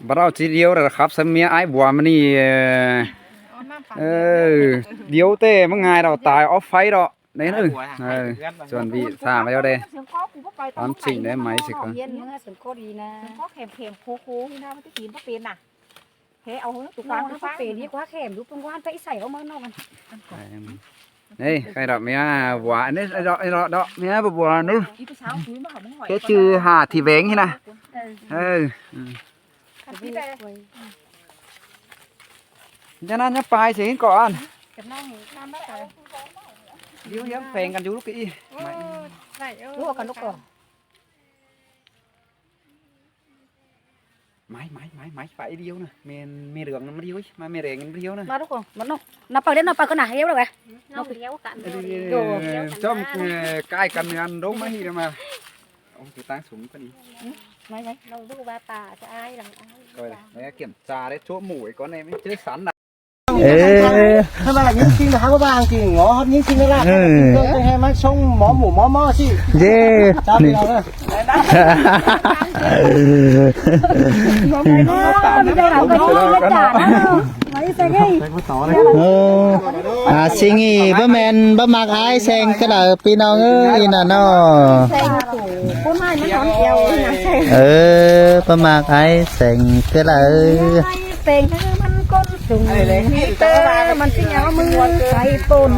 บ้เราทีเดียวนะครับสมัยไอ้บัวมันนี่เดียวเต้มึงไงเราตายออฟไฟเราเนี่ยนึงส่วนพี่สามไปแล้วเด้ทำสิ่งได้ไหมสิครับเย็นเนื้อสังโคดีนะก็เค็มๆคูๆนี่นะมันจะกินก็เป็นน่ะเฮ้เอาตุกวางก็เป็นดีกว่าเค็มดูตรงว่านไปใส่เอามานอกมันนี่ใครดอกเมียบัวนี่ไอ้ดอกเมียบัวนู้นแค่ชื่อหาที่เวงที่นะcho nên nhá bài thì còn điếu nhắm phènกันอยู่ลูกอีลูกกันลูกก่อนไม้ไปเดียวนะมีเหลืองมันเดียวมามีแดงมันเดียวนะมาลูกก่อนมันน้องนับไปเล่นนับไปก็หนาเหี้ยวเลยนับไปเลี้ยวกันช่อมใกล้กันงานรู้ไหมที่มาông thì tăng súng cái gì mấy lâu lúc ba tà cho ai làm ai rồi đấy kiểm tra đấy chỗ mũi con này mới chơi sắn này ทำไมยิ่งจริงนะฮะว่าบางจริงเหรอยิ่งจริงแล้วล่ะต้องให้มาส่งหมอหมูหมอสิเย่จ้าพี่เราเนี่ยสิงีบ่แม่นบ่มักอายแซงก็ได้พี่น้องเอ้ยน่ะเนาะบ่มักอายแซงก็ได้ส่งเตอมันสิเอามือใส่ปน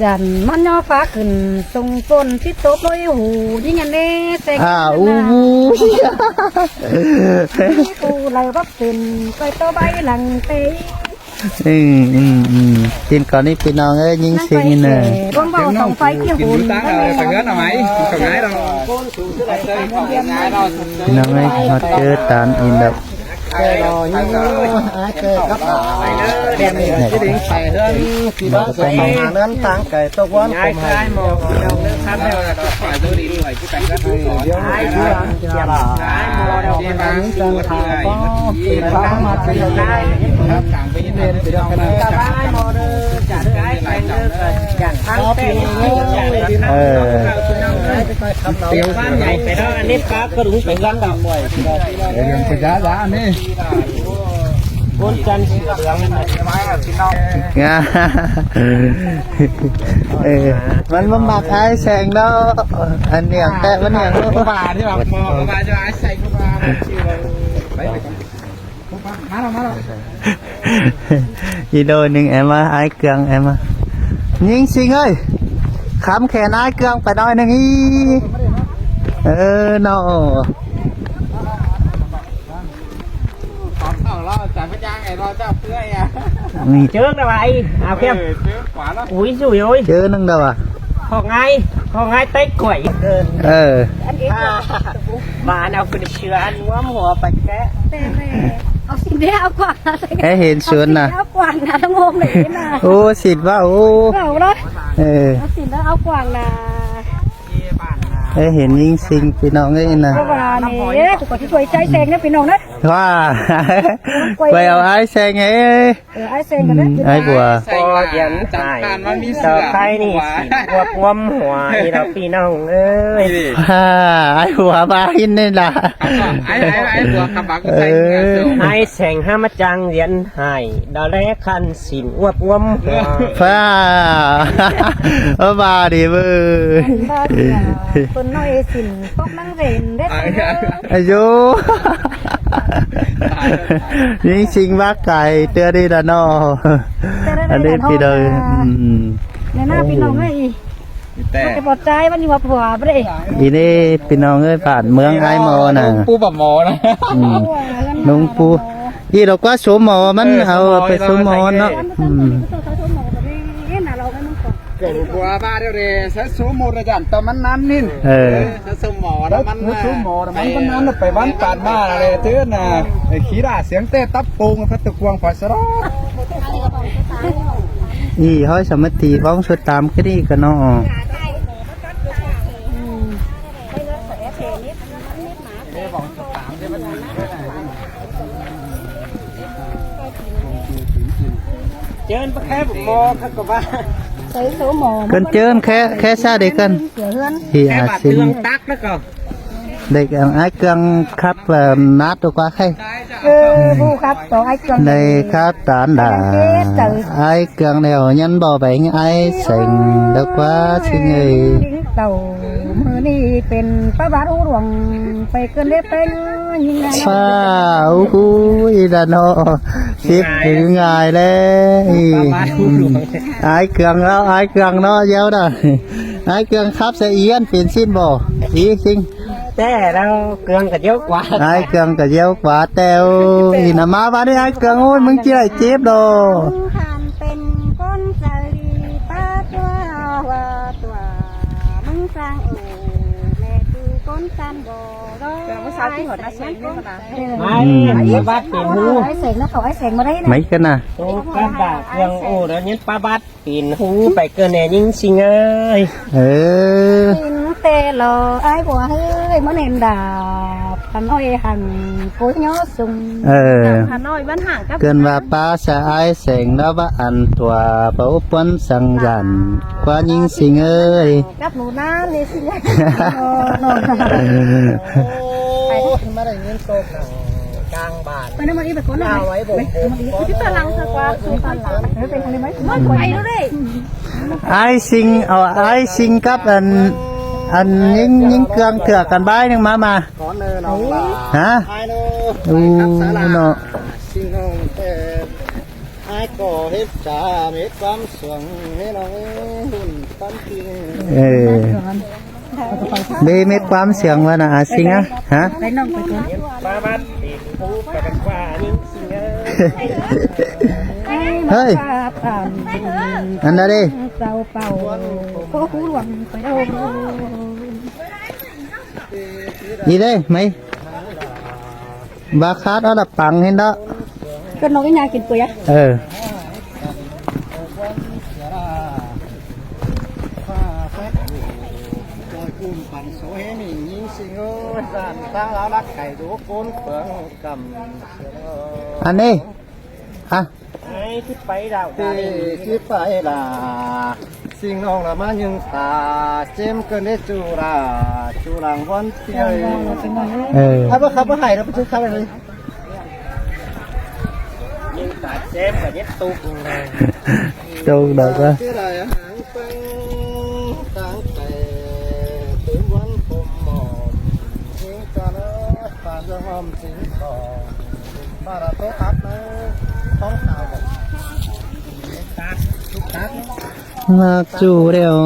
ยันมันย่อฟ้าขึ้นส่งปนที่ตบลอยหูยิ่งยันเน่เซ็งกูเลยบักเป็นไปตัวใบหลังเตยกินก่อนนี่พี่น้องเอ้ยยิงสิงนี่น่ะก้นเบาสองไฟเกี่ยวหุ่นไปเงินเอาไหมเขาง่ายเราพี่น้องเอ้ยมาเจอตานอินแบบเจอยิ่งเจอครับเรียนนี่ที่ดิ้งใส่เรื่องที่บ้านใส่เรื่องตั้งไก่ตัววันผมให้หมดเราเรื่องคันเดียวเราฝ่ายตัวดีด้วยที่แต่งกันเดี๋ยวให้เรื่องจะละหมดเราที่บ้านจังหาก็ที่บ้านมาที่ได้ครับต่างไปยินเรียนไปด้วยกันเลยจะได้หมดจะได้ไปเรื่องอย่างทั้งเป็นเตียวบ้านใหญ่ไปแล้วอันนี้ครับก็รู้เป็นรังดำมวยเรื่องไปจ้านี่บนจันทร์เหลืองมันบ่มักอายแซงเนาะอันเนี้ยแต่มันเนี่ยบาที่แบบบาจะไอ้ใส่กูบาชื่อไปมาเราอีโดนึงem ái cương em nhìn xinh ơi khám khen ái cương phải nói nè ý nó trước đâu vậy à kêu ui rồi ơi chưa nâng đâu à họ ngay tết quẩy bà nào cứ sửa ăn quá mùa bạch cáiเอาสิเดียวกว่าเห็นสวนน่ะเอากว่างนะทั้งโมงเลยนะโอ้สิว่าโอ้เอาเลยเอาสิแล้วเอากว่างนะเห็นยิ่งสิงพี่น้องเลยนะว่านี่กูก็ที่ช่วยใจแซงนะพี่น้องนะว่าไปเอาไอ้แซงไงไอ้แซงกันนะไอ้บัวพอเย็นใส่ต่อไปนี่หัวงวมหัวนี่เราพี่น้องเอ้ยไอ้หัวมาหินนี่ล่ะไอ้บัวขับบักใส่ไอ้แสงห้ามาจังเรียนให้ดอแรกคันสินอวบงวมหัวฟ้ามาดิเว้ยคนน้อยสินพวกนั่งเรียนได้อายุยิ่งสิงว่าไก่เตือนดีละน้ออันนี้พี่เลยในหน้าพี่น้องไอ้แต่ปลอดใจมันอยู่ว่าผัวไม่ได้อีนี่พี่น้องเอ้ยผ่านเมืองไอ้มอน่ะปูแบบหมอนะลุงปูอีเราก็สูหมอมันเอาไปสูหมอเนาะเกิดบัวบ้าเดี๋ยวเดี๋ยวใช้สูหมดเลยจันแต่มันน้ำนิ่งใช้สูหมอแล้วมันสูหมอมันน้ำไปบ้านปานบ้าเลยเท่าน่ะขี้ด่าเสียงเต้ตับปูงพัดตะกวงฝาสระนี่ห้อยสมัติบ้องสุดตามก็ดีกันเนาะเจิญแค่บุกโมครับกับว่ากันเจิญแค่ซาเด็กกันที่อาศิลตักนะก็ เด็กไอ้เกลืองครับนัดตัวกว่าใคร ผู้ครับต่อไอ้เกิน ในครับตานด่าไอ้เกลืองเดียวยันบ่อแบ่งไอ้เสงตัวกว่าชิงเอ้ย เต่ามือนี่เป็นป้าบ้านอูหลวงไปเกินเล็บเป็นยิงไง ฟ้าอุ้ยดานอคิดถึงง่ายเลยไอ้เกลืองแล้วไอ้เกลืองเนาะเย้าด่ะไอ้เกลืองครับเสียเอียนเป็นสิ้นบ่อีจริง แต่เราเกลืองกับเยอะกว่า ai cần cả dâu quả teo thì nằm má vào đi ai cần ôi mừng chia lại chép đồ ทานเป็นก้นใจป้าตัวว่าตัวมึงสร้างโอ้แม่ตูก้นสันบ่รอแต่ว่าสาวที่หัวหน้าเสงนี่มาไม่บัดเป็นหู ไอ้เสงนะเขาไอ้เสงมาได้นะ mấy cái nè โตกันดาเกลืองโอ้แล้วยันปลาบัดเป็นหูไปเกินแน่ยิ่งสิงเอ้ย ừ เตลอไอ้บัวเฮ้ยมันเห็นดาบพันอ้อยหันโกยย้อซุ่ม ừ พันอ้อยบ้านห่างกับ cần và ba sẽ ai sành đó và ăn tòa bảo quân sang dàn qua những sinh ơi กับหนูนาเลยสิ ไปมาได้เงินโตกลางบ้าน ไปน้ำมันอีแบบคนละ เอาไว้บ่ม ที่ตาลังสักว่าคือตาลังเป็นอะไรไหมไม่ไปแล้วดิ ai sinh ai sinh cấp ăn những cương thừa cần bái nhưng mà ขอเนินน้องล่ะ hả ไอ้โน่ ừ สารา nó สิ่งของแต่ไอ้ก่อเฮ็ดจ่าเม็ดความสวงให้น้องหุ่นปั้นกิน ừ bê mấy quám xiềng vào là sinh á hả ไปน้องไปก่อน ปลาบัดติดหูไปกันกว่ายิ่งสิงเอ้ย เฮ้ย ăn ra đi เป่าเป่าโอ้โหหลวงไปโดน gì đây mày ba khát đó là bằng hết đó ก็น้องก็ยากินเปลือก ừ กุ้มปั่นโซเฮนี่ยิ่งสิงเอ้ยสานตั้งแล้วรักไก่ดูโกนเปลืองกำ ăn đi à ไอ้ที่ไปดาวที่ไปล่ะสิ่งน้องละมายังตาเจมเกินได้จูราจูรังวันเตี้ย ừ ไอ้บ่ขับบ่ให้เราไปซื้อข้าวเลยยิงตาเจมกับเย็ดตุกเลย đâu được á ที่ไรหางปังตั้งแต่ตื่นวันผมมองยิงกันปานจะหอมสิงต่อมาราโตตัดนะท้องขาวตัดทุกตัด mặc dù đều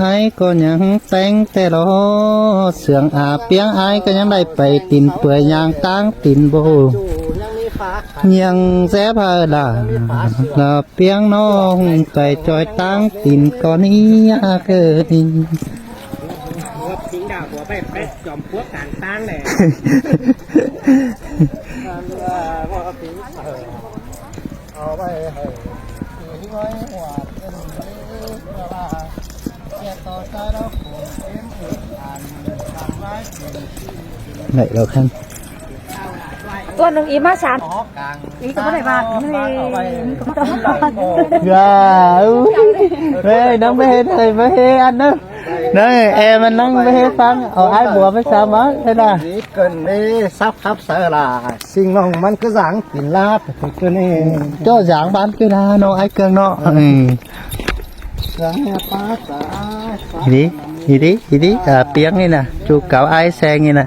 ai có những tánh tê lo sướng à tiếng ai có những đại bày tin bưởi nhang tang tin bồ จู่ยังมีฟ้าขัน nhưng dép hơi là tiếng nó hùng cày trôi tang tin con ý à cơ หัวทิ้งดาวหัวไปเป็ดจอมพวกต่างตั้งเลยหัวทิ้งเอาไปให้ทิ้งไว้หัวเป็นเวลาเกี่ยต่อใจแล้วผมเอ็มอึดอันทำไว้เป็น vậy đâu khăn ตัวหนึ่งอีมาสาม อ๋อกลาง อีก็ไม่ได้บ้านไม่ก็ไม่ต้อง gà mê nó mê thầy mê anh đó nói em anh nó mê phăng ai bùa mới sao mới thế nào นี่เกินนี่ซับครับเสลาสิ่งน้องมันก็สังกินลาบเกินนี่ cho dạng bán cái là nó ai cơn nó ừ. สังป้าสา gì đi à tiếng này nè chú cậu ai sen như nè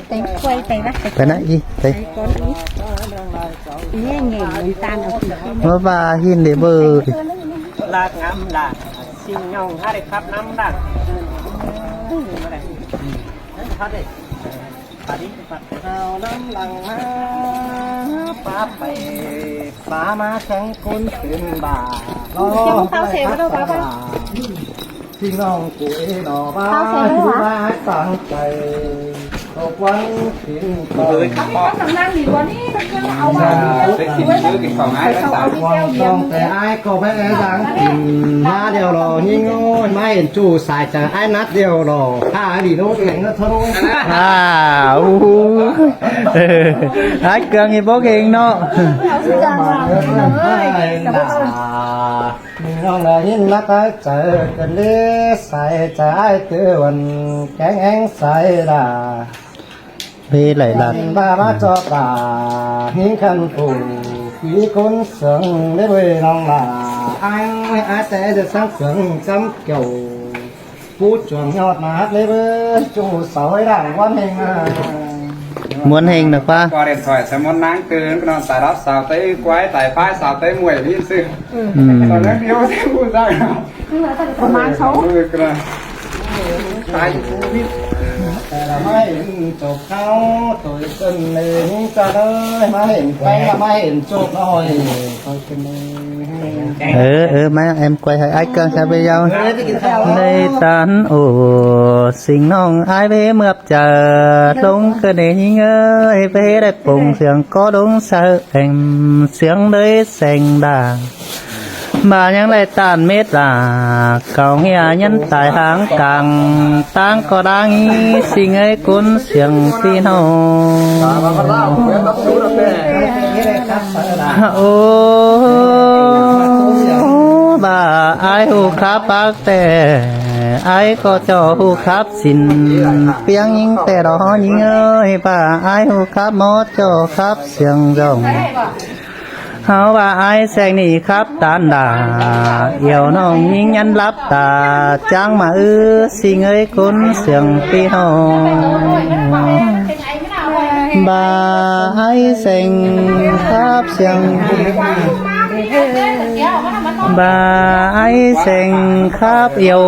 แต่งควยแต่งนะ cái này gì đây ก้อนนี้นี่เงี้ยมันตาลเอาสี nó ba hin để bơ ลากงามลากสิ่งน้องให้ได้ครับน้ำลากอะไรพัดเลยปัดดิปัดเอาน้ำหลังมาป้าไปป้ามาแข่งคนขึ้นบ่าพี่น้องกูเอ๋ดอบ้าที่มาตั้งใจตก วันกินก็ เลยครับพ่อ ทำนั่งดีกว่านี้มันจะเอามา ไปกินซื้อกินของง่ายแล้วสาว วันต้องแต่ไอ้ก็ไม่ได้ดังกินมาเดียวหรอยิ่งโง่ไม่เห็นจู่สายจากไอ้นัดเดียวหรอข้าดีโน้ตแข่งก็ทะลุ ไอ้เกลืองอีพวกเองเนาะ น้องได้ยินนักเจอกันดีใส่ใจเตือนแกงแองใส่ดา พี่ไหลหลัด บ้ามาจอตาหิ้งคันปูผีคนเสียงได้เวน้องลาอังไม่อาแต่จะสังเสียงจำเกี่ยวพูดจวงยอดมาเลยเบ้อจูเสาให้ด่างวันเอง ม้วนเฮงนะป้า ก็เรียนถอยสมนนางเตือนนอนสายรับสาวเต้กวายสายฟ้าสาวเต้มวยพี่ซื้อตอนนั้นเดียวที่พูดได้ครับ ประมาณเขา มือกระตายอยู่พี่ แต่ละไม่จบเขาตัวจนเลยจะเลยไม่เห็นแป้งไม่เห็นจบน้อยคอยเป็นเลย má em quay hai ai cơn sao bây giờ đây tán ồ xin non ai bé mượp chờ đúng cái này ơi bé đẹp bụng sướng có đúng sợ em sướng đấy xanh đà mà những lại tàn mết là cầu nghe nhân tài hàng càng tăng có đáng xin ấy cuốn sướng tin hồ bà ai hu khắp bác tè ai có cho hu khắp xin tiếng những tè đó những ơi bà ai hu khắp mót cho khắp xiềng rồng hao bà ai sang nì khắp tàn đà yêu nông những nhân lắp tà chẳng mà xin ơi cuốn xiềng pi hồ bà ai sang khắp xiềng bà ấy xanh khắp yêu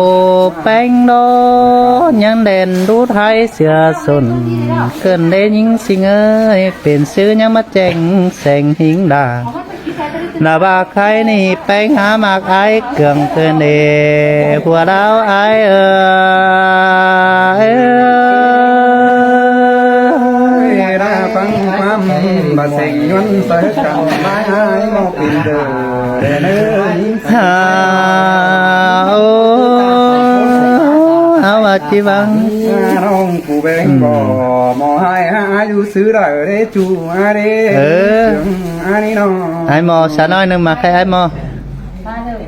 bánh đó nhắn đèn đút hai xưa xuân cơn đế những sinh ơi biển sư nhắm mắt chanh xanh hình đà là bà khai ni bánh há mạc ai cường cơn đế của đáo ai ra phăng phăm bà xanh nhuân tới cầm mái ai mò tìm đời à chi vắng ông cụ bên bò mò hai du sứ đời đấy chú ai đấy ai đi nó ai mò sao nói nữa mà khai ai mò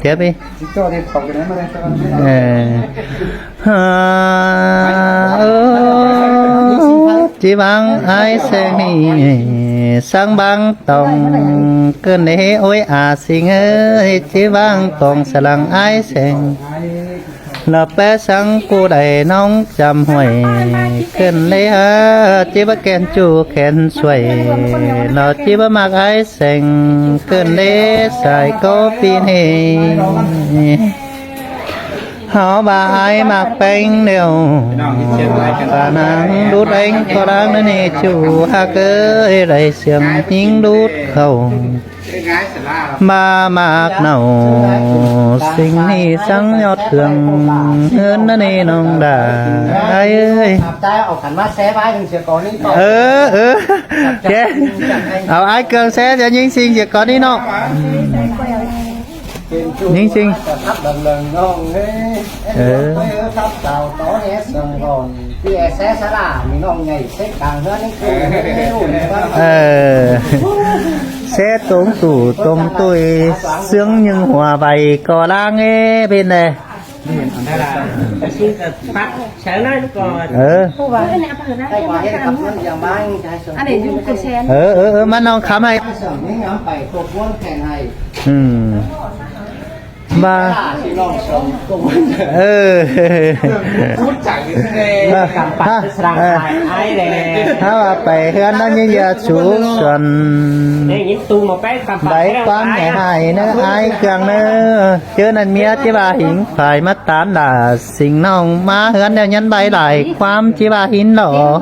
tiếp đi cho đi phòng cái đấy mà đây chỉ bằng ai sẽ sang băng tòng cơn đế ôi à xin ơi chỉ bằng tòng sẽ lặng ai sẽ là bé sáng cô đầy nóng chầm huệ cơn đế chỉ bắt kèn chu kèn xuôi nó chỉ bắt mặc ai sẽ cơn đế xài có pin hề họ bà ai mặc bánh đều bà nàng đút anh có đáng nữa nè chủ ha cơ đầy xiềng những đút khẩu mà mạc nào sinh đi sáng nhọt thường hơn nữa nè nông đà ai ơi chế ai cơn xe cho những sinh việc có đi nó những sinh thắp tàu tó nhé sừng hồn khi xe xa đà mình ngon nhảy xếp càng hơn xe tốn tủ tôm tôi sướng nhưng hòa bày có đang nghe bên này phát sáng nay nó còn mà nó khám hay ba ha phải hơn nó như giờ chú xuân bảy quán ngày hai nữa ai càng nữa chứ nên mía chứ bà hiến phải mất tán là sinh nông má hơn đeo nhân bay lại quam chứ bà hiến lộ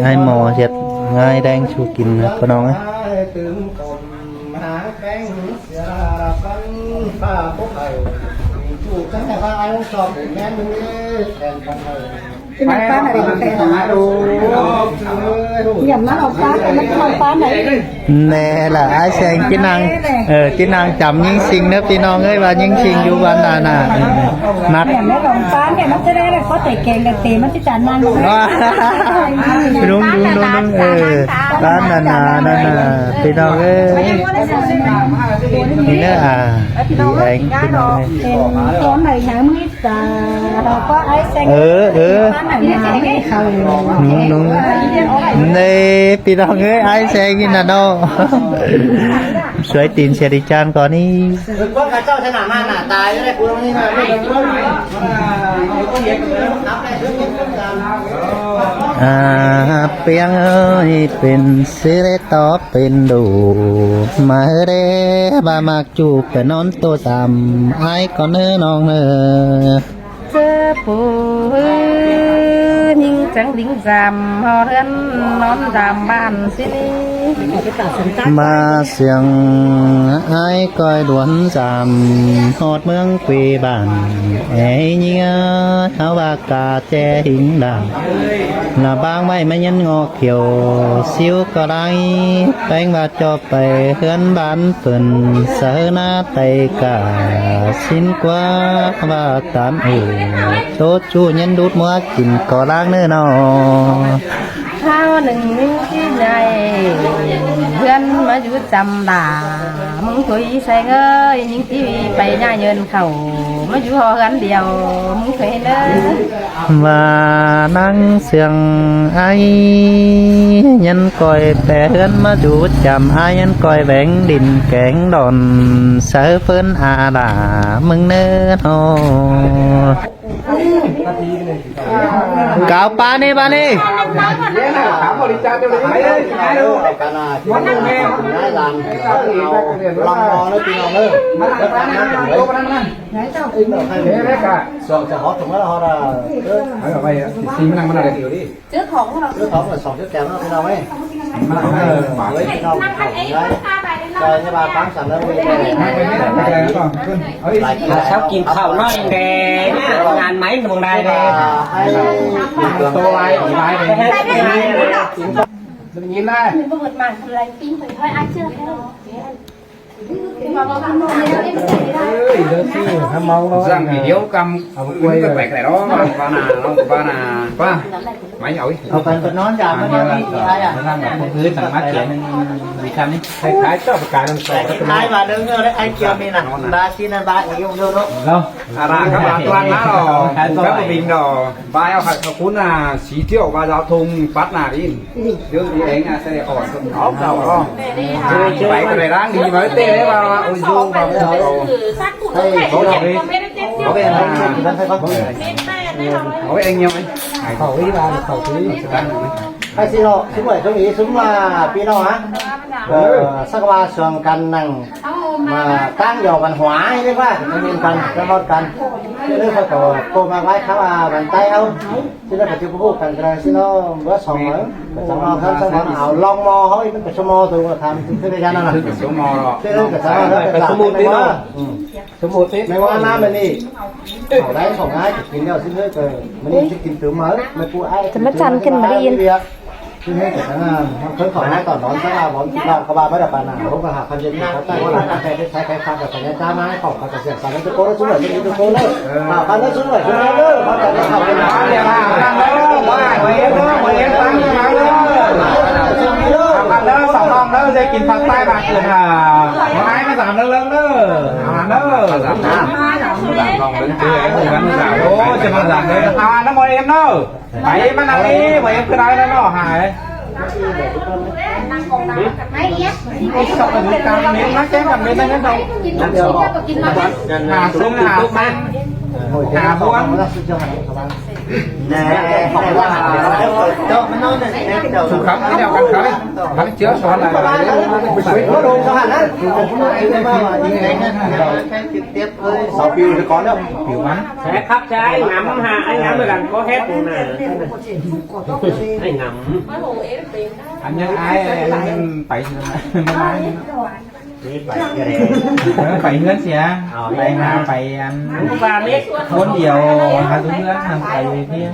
ai mò thiệt ai đang chu kín con ông ấy ถูกตั้งแต่ว่าไอ้ลูกสองแม่มึงแทนกันเลย ที่มันป้าไหนมันเป็นหาดูอย่ามาเอาป้าแต่มันเอาป้าไหน แน่ล่ะไอ้แสงกินนางกินนางจำยิ่งสิงเนอะพี่น้องเอ้ยว่ายิ่งสิงอยู่บ้านนาน่ะนัก เนี่ยแม่ของป้าเนี่ยมันจะได้เลยเขาแต่เก่งแต่ตีมันจะจานนาง ดุ้งร้านนานานานาพี่น้องเอ้ยนี่เนอะแรงพี่น้อง เป็นตัวไหนหางมิตาเราก็ไอ้แซงป้าไหนเนี่ยจะได้เขา นุ่งนี่พี่น้องเอ้ยไอ้แสงกินน่ะเนาะสวยตีนเสียดิจานก่อนนี่ ถึงว่าข้าเจ้าชนะมาหน้าตายได้กูตรงนี้มาไม่ได้กูไม่เปียงเอ้ยเป็นสิเรตอเป็นดูมาเรบามากจูบแต่นอนตัวตามไอ้ก่อนเนื้อน้องเนื้อ เจอปูยิงจังดิ้งจำหอเรือนนอนจำบ้านสินี่ มาเสียงไอ้ก้อยดวนจำฮอดเมืองปีบ้านเอ้ยเงี้ยเขาว่ากาแจหิงดังละบางไม่ยันงอเขียวซิวก็ได้แป้งว่าจอบไปเฮือนบ้านเปิ่นเสนาไตกาสินกว่าว่าตามโชดชูยันดูดมัวกินก็ล้างเนื้อนอ ข้าวหนึ่งที่ใหญ่เพื่อนมาอยู่จำดามึงคุยใส่เงยยิงที่ไปหน้าเยินเข่ามาอยู่หอกันเดียวมึงเคยเด้อ มานั่งเสียงไอ้ยันก้อยแปะเฮือนมาดูจำไอ้ยันก้อยแหวงดินแกงดอนเสือเฟินอาดามึงเนื้อโนกาวปานี่ปานี่ ถามบริจาคเดี๋ยวนี้เลยไงดู กันนะที่มันแม่ง่ายดังลองมองแล้วตีน้องเลยแล้วทำนั้นเลย ไหนเจ้า ให้เล็กอ่ะสองจะฮอตตรงนั้นฮอตอ่ะ เอาไปซีมันนั่งมันอะไรเดี๋ยวดิ เจ้าของเรา เรื่องของสองเจ้าแก้วนะพี่น้องไหม มาเอาให้หมาเลย พี่น้องได้ได้ใช่ป่ะปั๊มสั่งแล้วมี ไม่ไปไม่ได้ไม่ได้ก่อนขึ้นเฮ้ย ชอบกินข้าวน้อยแต่เนี่ยงานไหมตรงใดเลย ให้ ตัวลายลายเลยจะยินได้ mình vừa vượt màn thầm lành tim phải thôi ai chưa thấy đâu mà vào ăn ngon này em sẽ đi ra เดินซื้อทำเมาเราสั่งกี่เดียวกำเอาไปแปลกแต่đóป้านาป้านาป้าไม่เอา เอาเป็นนอนยาไม่ได้มีอะไรอ่ะ นั่งแบบพื้นสามารถเขียนมีคำนี้คล้ายๆเจ้าประกาศน้ำใส ท้ายมาเดินเงยได้ไอเกียวมีน่ะบาซีนันบาอีกเดียวเนาะ đâu à ra các bạn toàn lá rồi các bình rồi ba eo hạt cuốn là xí triệu ba giao thông phát là đi đưa đi đánh là xe ổn ốp đầu không chơi bảy cái này đang đi với tê đấy vào ôi du vào cái đầu sát cụ nó khỏe có nhẹ đi còn bên tiếp có tiếp cái này thì nó phải có bên mẹ đây rồi có anh nhau ấy khẩu ý ba khẩu ý hay xin lỗi xin mời chú ý xuống là pino hả sắc ba sườn canh nằng mà tăng dầu văn hóa đấy quá nên canh cái món canh chứ nếu phải có cô mang lái khá là bàn tay không chứ nó phải chưa có canh cái này xin nó bớt sòng nữa xong nó thân xong nó ảo long mò hỏi cái số mò từ làm thứ này ra nó là số mò rồi chứ không cái sao nó cái làm cái quá số một tết mấy qua nam mình đi ở đấy phòng ai chỉ kín nhau xin hơi rồi mình đi kín từ mới mấy cô aiจะมาจันกันมาได้ยิน ที่นี่แต่ทั้งเพิ่งขอหน้าต่อนอนสักวันที่บ้านเขาบ้านไม่ได้ปานาเขาก็หาคันเย็นเขาใต้ว่าหลานใครได้ใช้ใครฟังกับสัญญาจ้ามาให้ของเขาเสียงสั่งจะโก้แล้วชุ่มหน่อยจะโก้เลยคันนั้นชุ่มหน่อยชุ่มหน่อยเลยเขาจะได้เข้าไปหาเนี่ยมาตั้งแล้วว่าไว้เด้อไว้ตั้งมาเลยตั้งแล้วสองน้องเด้อจะกินผักใต้ผักอื่นอ่ะมาให้มาสามเลิกเด้อมาเด้อสามน้ำสามน้องเล่นเชื่อไอ้คนนั้นสามโอ้จะมาสามเลยอ่าน้ำมวยเอ็มเนาะไปมาหนังนี้มวยเอ็มคือได้แล้วเนาะหาย mấy nhé Sao mà được cao miếng nó chém làm miếng nó hết đâu. Ăn được không? Hà xuống hà sang. Hà buôn. Nè, học qua hà. Đâu nó nói này cái đầu. Sụp khắm cái đầu cắn khói. Bắn chứa xoắn lại. Nó đồ cho hẳn á. Cái trực tiếp với 6 piu thì có đâu. Piu bắn. Sẽ khắp trái ngắm ha, anh ngắm rồi làm có hết luôn nè. Anh ngắm. Anh nhân ai anh tẩy ไปเพื่อนเสียไปหาไปอัน บาเล็ก คนเดียวหาตัวเพื่อนทำไปเพียง